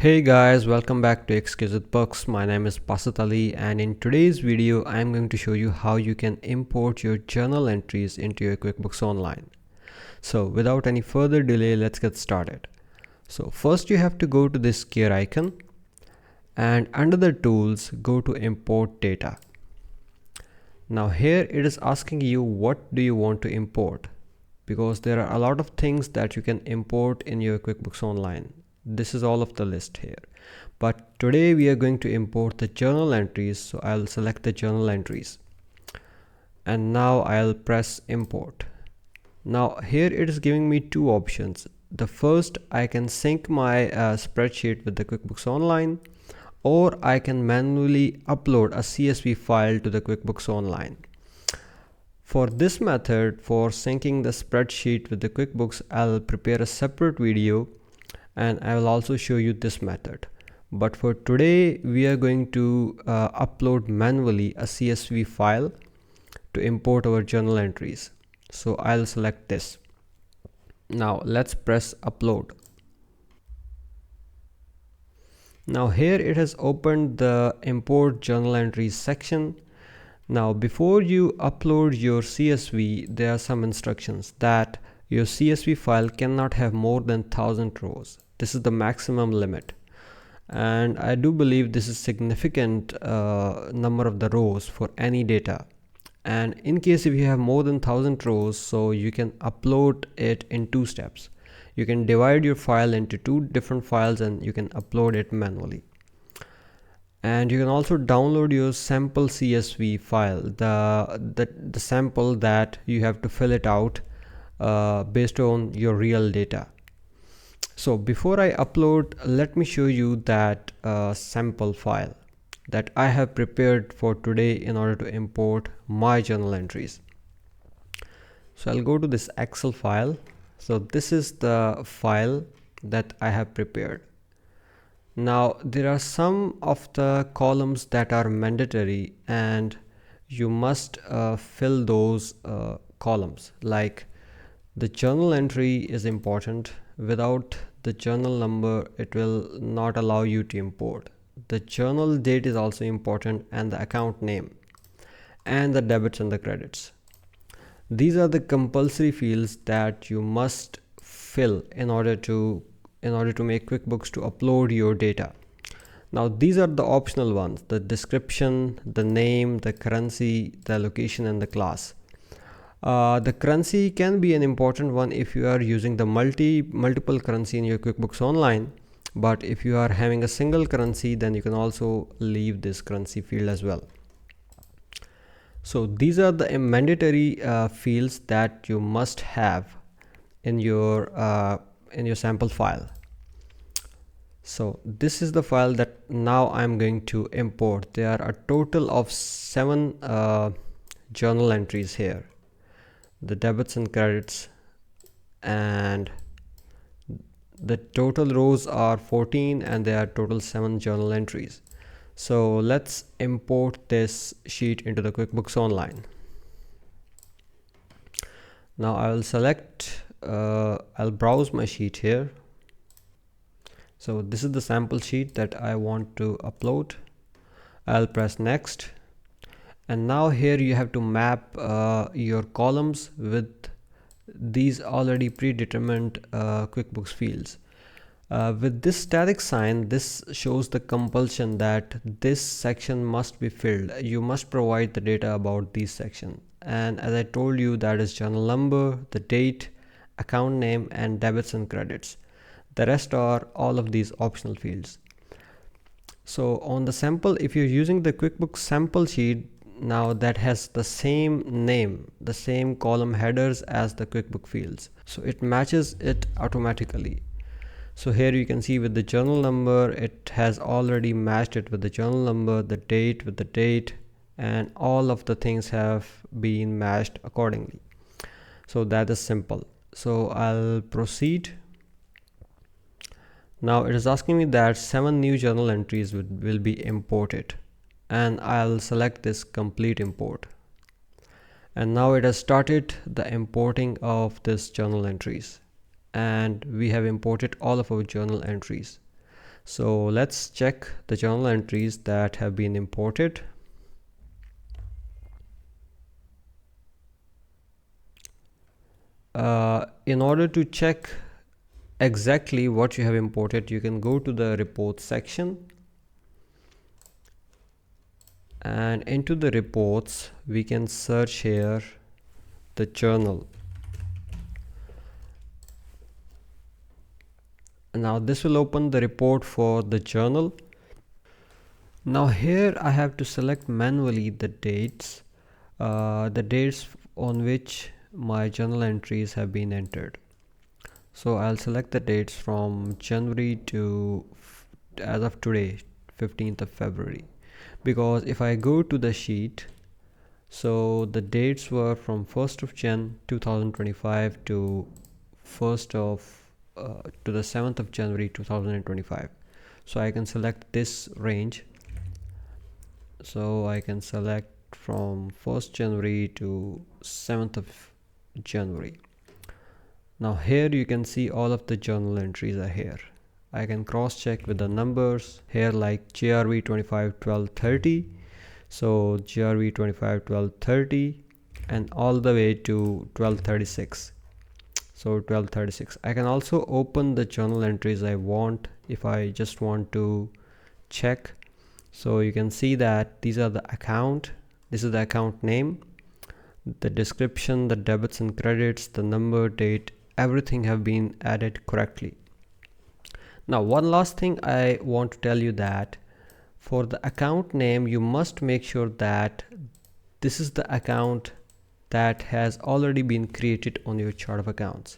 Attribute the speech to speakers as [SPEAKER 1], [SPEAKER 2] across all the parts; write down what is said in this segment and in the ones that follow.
[SPEAKER 1] Hey guys, welcome back to Exquisite Books. My name is Basat Ali, and in today's video I'm going to show you how you can import your journal entries into your QuickBooks Online. So without any further delay, let's get started. So first you have to go to this gear icon, and under the tools go to import data. Now here it is asking you what do you want to import, because there are a lot of things that you can import in your QuickBooks Online. This is all of the list here, but today we are going to import the journal entries. So I'll select the journal entries and now I'll press import. Now here it is giving me two options. The first, I can sync my spreadsheet with the QuickBooks Online, or I can manually upload a CSV file to the QuickBooks Online. For this method, for syncing the spreadsheet with the QuickBooks, I'll prepare a separate video and I will also show you this method. But for today, we are going to upload manually a CSV file to import our journal entries. So I'll select this. Now let's press upload. Now here it has opened the import journal entries section. Now before you upload your CSV, there are some instructions that your CSV file cannot have more than 1000 rows. This is the maximum limit, and I do believe this is significant number of the rows for any data. And in case if you have more than 1000 rows, so you can upload it in two steps. You can divide your file into two different files and you can upload it manually. And you can also download your sample CSV file, the sample that you have to fill it out based on your real data. So before I upload, let me show you that sample file that I have prepared for today in order to import my journal entries. So I'll go to this Excel file. So this is the file that I have prepared. Now there are some of the columns that are mandatory and you must fill those columns. Like the journal entry is important. Without the journal number, it will not allow you to import. The journal date is also important, and the account name, and the debits and the credits. These are the compulsory fields that you must fill in order to make QuickBooks to upload your data. Now these are the optional ones: the description, the name, the currency, the location, and the class. The currency can be an important one if you are using the multiple currency in your QuickBooks Online, but if you are having a single currency, then you can also leave this currency field as well. So these are the mandatory fields that you must have in your sample file. So this is the file that now I'm going to import. There are a total of 7 journal entries here. The debits and credits, and the total rows are 14 and there are total 7 journal entries. So let's import this sheet into the QuickBooks Online. Now I will select, I'll browse my sheet here. So this is the sample sheet that I want to upload. I'll press next. And now here you have to map your columns with these already predetermined QuickBooks fields. With this static sign, this shows the compulsion that this section must be filled. You must provide the data about these sections. And as I told you, that is journal number, the date, account name, and debits and credits. The rest are all of these optional fields. So on the sample, if you're using the QuickBooks sample sheet, now that has the same name, the same column headers as the QuickBook fields, so it matches it automatically. So here you can see with the journal number, it has already matched it with the journal number, the date with the date, and all of the things have been matched accordingly. So that is simple. So I'll proceed. Now it is asking me that 7 new journal entries will be imported, and I'll select this complete import. And now it has started the importing of this journal entries, and we have imported all of our journal entries. So let's check the journal entries that have been imported. In order to check exactly what you have imported, you can go to the reports section, and into the reports we can search here the journal. Now this will open the report for the journal. Now here I have to select manually the dates on which my journal entries have been entered. So I'll select the dates from January to as of today, 15th of February, because if I go to the sheet, so the dates were from 1st of Jan 2025 to 1st of to the 7th of January 2025. So I can select this range. So I can select from 1st January to 7th of January. Now here you can see all of the journal entries are here. I can cross check with the numbers here, like GRV 25 12 30. So GRV 25 12 30 and all the way to 1236. So 1236. I can also open the journal entries I want if I just want to check. So you can see that these are the account. This is the account name, the description, the debits and credits, the number, date, everything have been added correctly. Now one last thing I want to tell you, that for the account name you must make sure that this is the account that has already been created on your chart of accounts.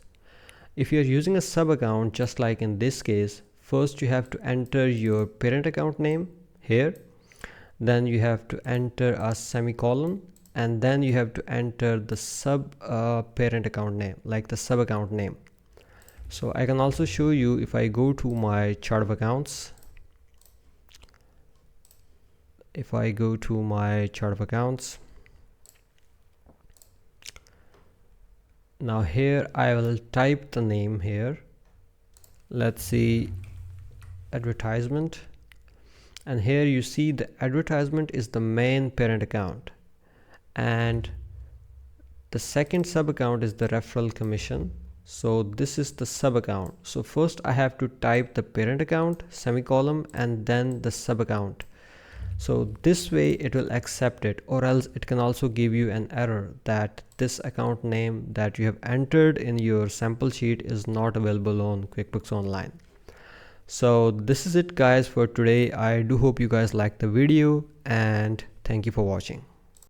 [SPEAKER 1] If you are using a sub account, just like in this case, first you have to enter your parent account name here, then you have to enter a semicolon, and then you have to enter the sub parent account name, like the sub account name. So I can also show you if I go to my chart of accounts. If I go to my chart of accounts, now here I will type the name here. Let's see, advertisement, and here you see the advertisement is the main parent account, and the second sub account is the referral commission. So this is the sub account. So first I have to type the parent account, semicolon, and then the sub account. So this way it will accept it, or else it can also give you an error that this account name that you have entered in your sample sheet is not available on QuickBooks Online. So this is it guys for today. I do hope you guys liked the video, and thank you for watching.